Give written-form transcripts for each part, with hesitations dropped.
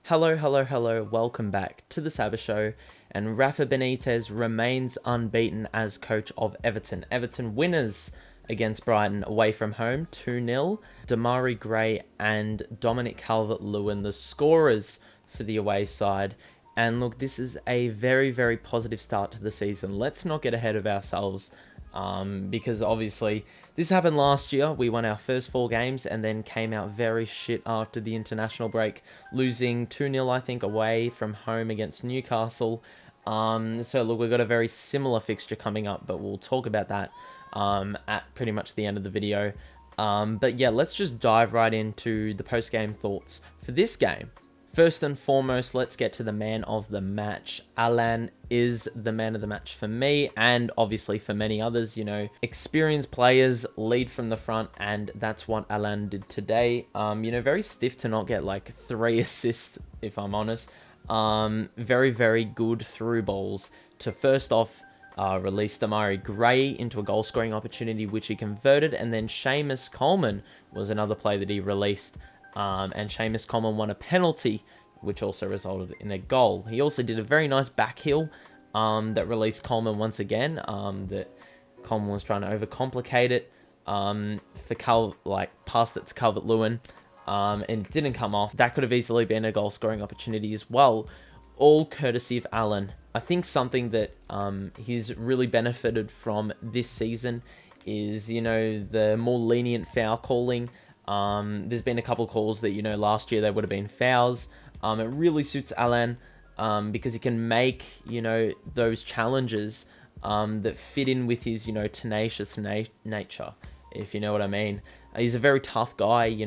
Hello, hello, hello, welcome back to the Sabbath Show, and Rafa Benitez remains unbeaten as coach of Everton. Everton winners against Brighton away from home, 2-0. Demarai Gray and Dominic Calvert-Lewin, the scorers for the away side. And look, this is a very, very positive start to the season. Let's not get ahead of ourselves. Because obviously this happened last year. We won our first 4 games and then came out very shit after the international break, losing 2-0, I think, away from home against Newcastle. So look, we've got a very similar fixture coming up, but we'll talk about that at pretty much the end of the video. But yeah, let's just dive right into the post-game thoughts for this game. First and foremost, let's get to the man of the match. Alan is the man of the match for me, and obviously for many others. You know, experienced players lead from the front, and that's what Alan did today. Very stiff to not get like 3 assists, if I'm honest. Very, very good through balls to first off release Demarai Gray into a goal-scoring opportunity, which he converted, and then Seamus Coleman was another play that he released. And Seamus Coleman won a penalty, which also resulted in a goal. He also did a very nice back heel that released Coleman once again. That Coleman was trying to overcomplicate it passed it to Calvert-Lewin, and it didn't come off. That could have easily been a goal-scoring opportunity as well, all courtesy of Alan. I think something that he's really benefited from this season is, the more lenient foul calling. There's been a couple calls that, last year they would have been fouls. It really suits Alan because he can make, those challenges that fit in with his, tenacious nature, if you know what I mean. He's a very tough guy, he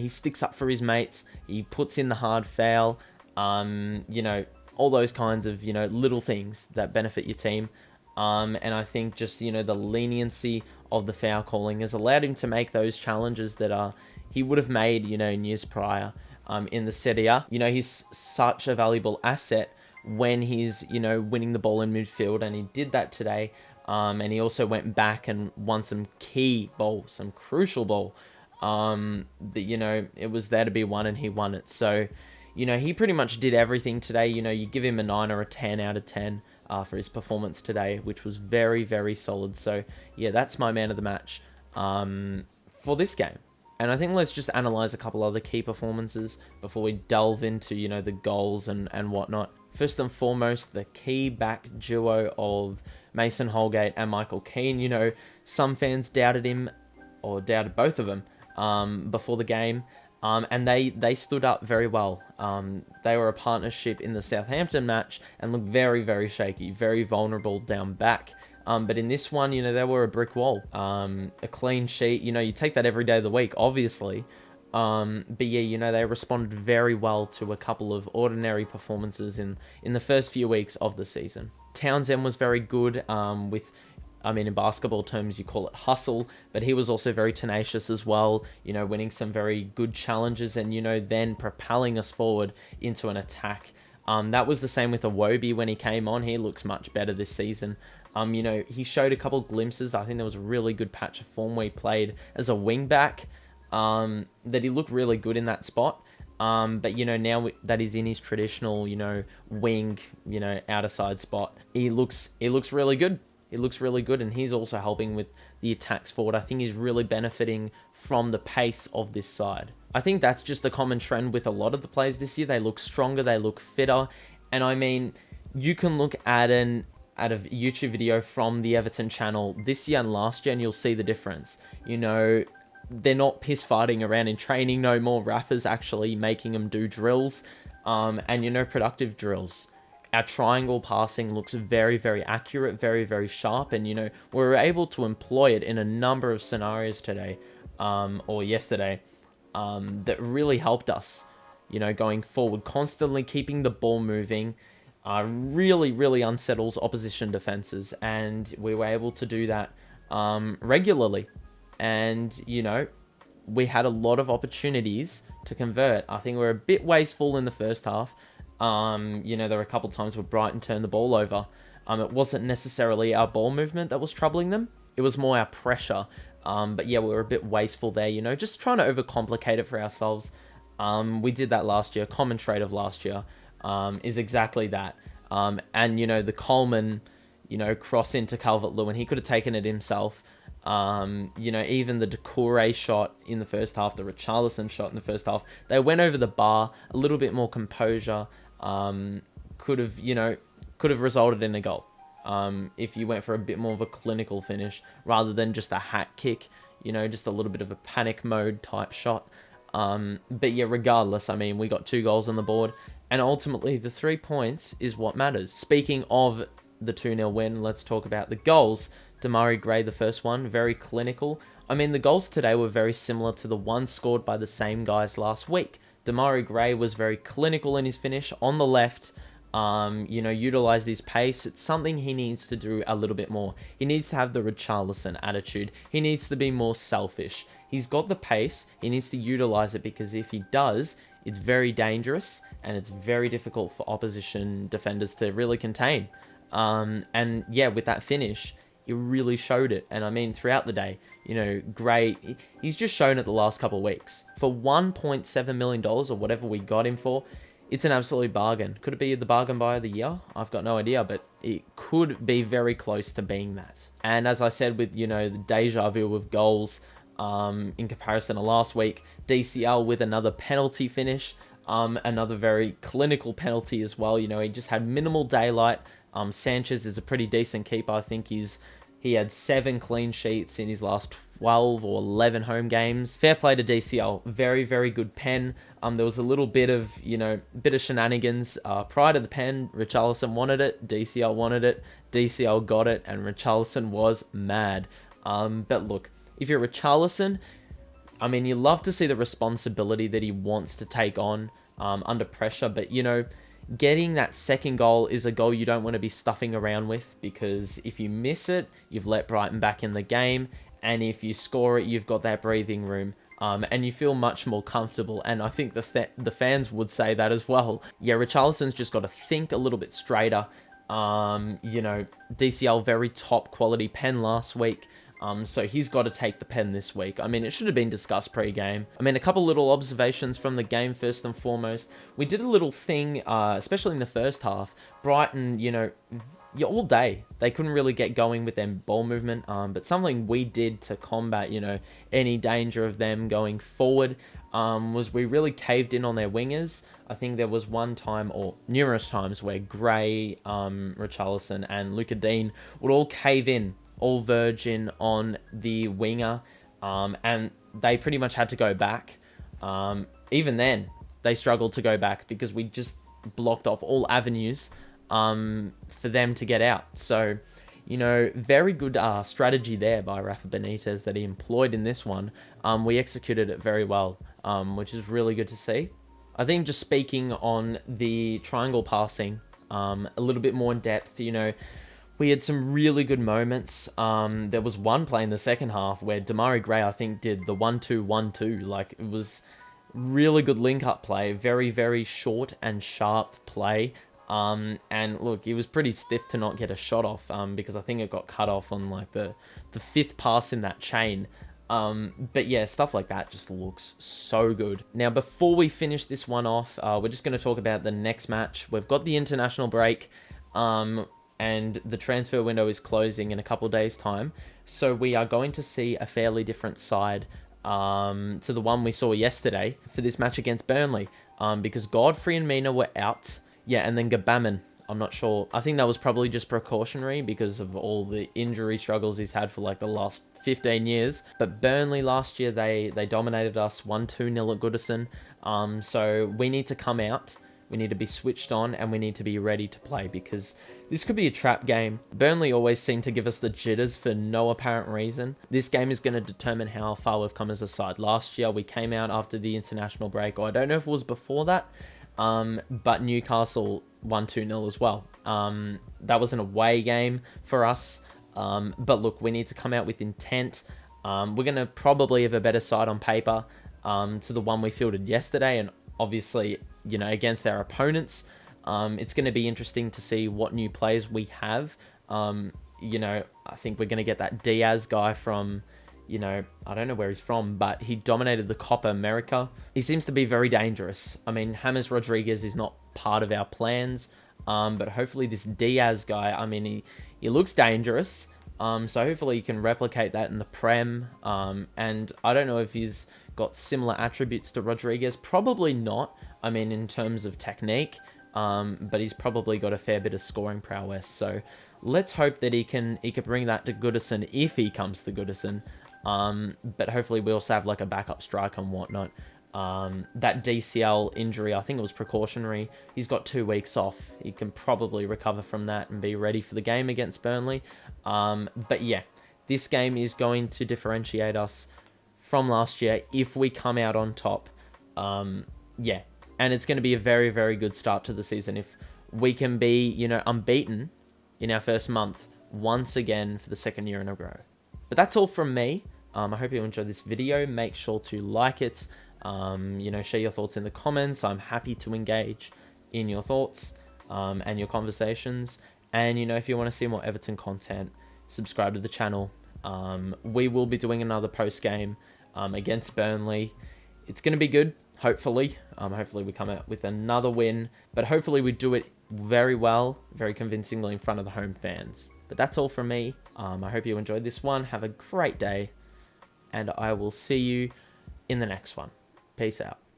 sticks up for his mates. He puts in the hard foul, all those kinds of, little things that benefit your team. And I think just, the leniency of the foul calling has allowed him to make those challenges that he would have made, in years prior in the Serie A. He's such a valuable asset when he's, winning the ball in midfield, and he did that today. And he also went back and won some key balls, some crucial ball that, it was there to be won, and he won it. So, he pretty much did everything today. You give him a 9 or a 10 out of 10. For his performance today, which was very, very solid. So, yeah, that's my man of the match for this game. And I think let's just analyze a couple other key performances before we delve into, the goals and whatnot. First and foremost, the key back duo of Mason Holgate and Michael Keane. Some fans doubted him, or doubted both of them, before the game. And they stood up very well. They were a partnership in the Southampton match and looked very, very shaky, very vulnerable down back. But in this one, they were a brick wall. A clean sheet, you take that every day of the week, obviously. But yeah, they responded very well to a couple of ordinary performances in the first few weeks of the season. Townsend was very good in basketball terms, you call it hustle, but he was also very tenacious as well, winning some very good challenges and, then propelling us forward into an attack. That was the same with Iwobi when he came on. He looks much better this season. He showed a couple glimpses. I think there was a really good patch of form where he played as a wing back, that he looked really good in that spot. But, now that he's in his traditional, wing, outer side spot, he looks really good. It looks really good, and he's also helping with the attacks forward. I think he's really benefiting from the pace of this side. I think that's just a common trend with a lot of the players this year. They look stronger, they look fitter, and you can look at a YouTube video from the Everton channel this year and last year, and you'll see the difference. They're not piss fighting around in training no more. Rafa's actually making them do drills, and productive drills. Our triangle passing looks very, very accurate, very, very sharp. And, we were able to employ it in a number of scenarios today, or yesterday, that really helped us, going forward. Constantly keeping the ball moving really, really unsettles opposition defenses. And we were able to do that regularly. And, we had a lot of opportunities to convert. I think we were a bit wasteful in the first half. There were a couple times where Brighton turned the ball over. It wasn't necessarily our ball movement that was troubling them. It was more our pressure. But yeah, we were a bit wasteful there, just trying to overcomplicate it for ourselves. We did that last year. Common trait of last year is exactly that. And, the Coleman, cross into Calvert-Lewin, he could have taken it himself. Even the Doucouré shot in the first half, the Richarlison shot in the first half, they went over the bar, a little bit more composure, could have resulted in a goal. If you went for a bit more of a clinical finish rather than just a hat kick, just a little bit of a panic mode type shot. But yeah, regardless, we got 2 goals on the board, and ultimately the 3 points is what matters. Speaking of the 2-0 win, let's talk about the goals. Demarai Gray, the first one, very clinical. The goals today were very similar to the ones scored by the same guys last week. Demarai Gray was very clinical in his finish on the left, utilized his pace. It's something he needs to do a little bit more. He needs to have the Richarlison attitude. He needs to be more selfish. He's got the pace. He needs to utilize it, because if he does, it's very dangerous and it's very difficult for opposition defenders to really contain. And yeah, with that finish, he really showed it. And throughout the day, Gray, he's just shown it the last couple of weeks. For $1.7 million or whatever we got him for, it's an absolute bargain. Could it be the bargain buy of the year? I've got no idea, but it could be very close to being that. And as I said, with, the deja vu of goals, in comparison to last week, DCL with another penalty finish, another very clinical penalty as well. He just had minimal daylight. Sanchez is a pretty decent keeper. I think he had 7 clean sheets in his last 12 or 11 home games. Fair play to DCL. Very, very good pen. There was a little bit of, shenanigans prior to the pen. Richarlison wanted it. DCL wanted it. DCL got it. And Richarlison was mad. But look, if you're Richarlison, you love to see the responsibility that he wants to take on under pressure. But, getting that second goal is a goal you don't want to be stuffing around with, because if you miss it, you've let Brighton back in the game. And if you score it, you've got that breathing room. And you feel much more comfortable. And I think the fans would say that as well. Yeah, Richarlison's just got to think a little bit straighter. DCL, very top quality pen last week. So he's got to take the pen this week. It should have been discussed pre-game. A couple little observations from the game first and foremost. We did a little thing, especially in the first half. Brighton, all day, they couldn't really get going with their ball movement. But something we did to combat, any danger of them going forward, was we really caved in on their wingers. I think there was one time, or numerous times, where Gray, Richarlison, and Luca Dean would all cave in, all verge in on the winger, and they pretty much had to go back. Even then, they struggled to go back because we just blocked off all avenues for them to get out. So, very good strategy there by Rafa Benitez that he employed in this one. We executed it very well, which is really good to see. I think just speaking on the triangle passing, a little bit more in depth, we had some really good moments. There was one play in the second half where Demarai Gray, I think, did the 1-2-1-2. It was really good link-up play. Very, very short and sharp play. And look, it was pretty stiff to not get a shot off, because I think it got cut off on the 5th pass in that chain. But yeah, stuff like that just looks so good. Now, before we finish this one off, we're just going to talk about the next match. We've got the international break. And the transfer window is closing in a couple of days' time. So we are going to see a fairly different side to the one we saw yesterday for this match against Burnley. Because Godfrey and Mina were out. Yeah, and then Gabaman, I'm not sure. I think that was probably just precautionary because of all the injury struggles he's had for the last 15 years. But Burnley last year, they dominated us 1-2-0 at Goodison. So we need to come out. We need to be switched on, and we need to be ready to play, because this could be a trap game. Burnley always seem to give us the jitters for no apparent reason. This game is going to determine how far we've come as a side. Last year, we came out after the international break, or I don't know if it was before that, but Newcastle won 2-0 as well. That was an away game for us, but look, we need to come out with intent. We're going to probably have a better side on paper to the one we fielded yesterday, and obviously, against our opponents. It's going to be interesting to see what new players we have. I think we're going to get that Diaz guy from, you know, I don't know where he's from, but he dominated the Copa America. He seems to be very dangerous. I mean, James Rodriguez is not part of our plans, but hopefully this Diaz guy, I mean, he looks dangerous. So hopefully you can replicate that in the Prem. And I don't know if he's got similar attributes to Rodriguez. Probably not. I mean, in terms of technique, but he's probably got a fair bit of scoring prowess. So let's hope that he can bring that to Goodison if he comes to Goodison. But hopefully we also have like a backup striker and whatnot. That DCL injury, I think it was precautionary. He's got 2 weeks off. He can probably recover from that and be ready for the game against Burnley. But yeah, this game is going to differentiate us from last year if we come out on top. Yeah, and it's going to be a very, very good start to the season if we can be, you know, unbeaten in our first month once again for the 2nd year in a row. But that's all from me. I hope you enjoyed this video. Make sure to like it. You know, share your thoughts in the comments. I'm happy to engage in your thoughts and your conversations. And, you know, if you want to see more Everton content, subscribe to the channel. We will be doing another post-game against Burnley. It's going to be good, hopefully. Hopefully we come out with another win. But hopefully we do it very well, very convincingly in front of the home fans. But that's all from me. I hope you enjoyed this one. Have a great day. And I will see you in the next one. Peace out.